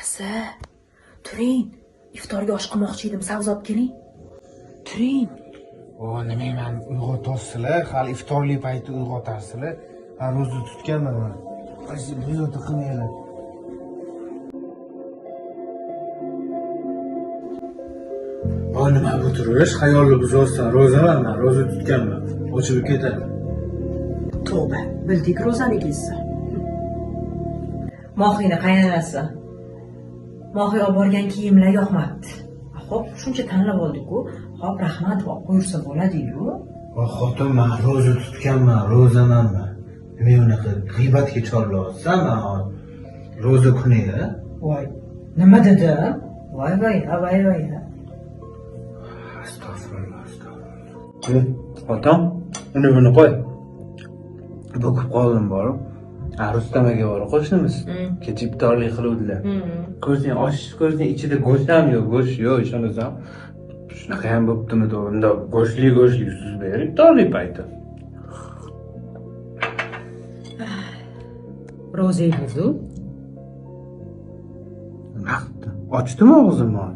Otasi, turing. Iftorga osh qilmoqchi edim, sabzi olib keling. Turing. Nima men uyg'otasizlar, hali iftorli payti uyg'otarsizlar. Men ro'za tutganman. Qaysi bezovta qilmaylar. Nima bu turish? Xayolni buzolsan, ro'zaman men, ro'za tutganman. Ochilib ketadi. Tavba, bildik ro'zaligingizni. Mohina qaynanasi. Mohiy olib borgan kiyimlar yoqmabdi. Xo'p, shuncha tanlab oldik-ku. Xo'p, rahmat, olib qo'yursa bo'ladi-yu. Xotin, men ro'za tutganman, ro'zamanman. Nima unaqa g'iybatga chorlayapsan, men ro'za kuni-ya? Voy, nima dedi? Voy. Astag'firullah, astag'firullah. Otam, buni qo'y. Bo'kib qoldim borib. Rustam aka bor, qo'shnimiz. Kecha iftorlik qiluvdilar. Ko'rsang, osh ko'rsang ichida go'sht ham yo'q, go'sht yo'q, ishonasan. Shunaqa ham bo'ptimi, unda go'shtli suz berib, iftorlik payti. Ro'zangiz-ku? Ochdimi og'zimni?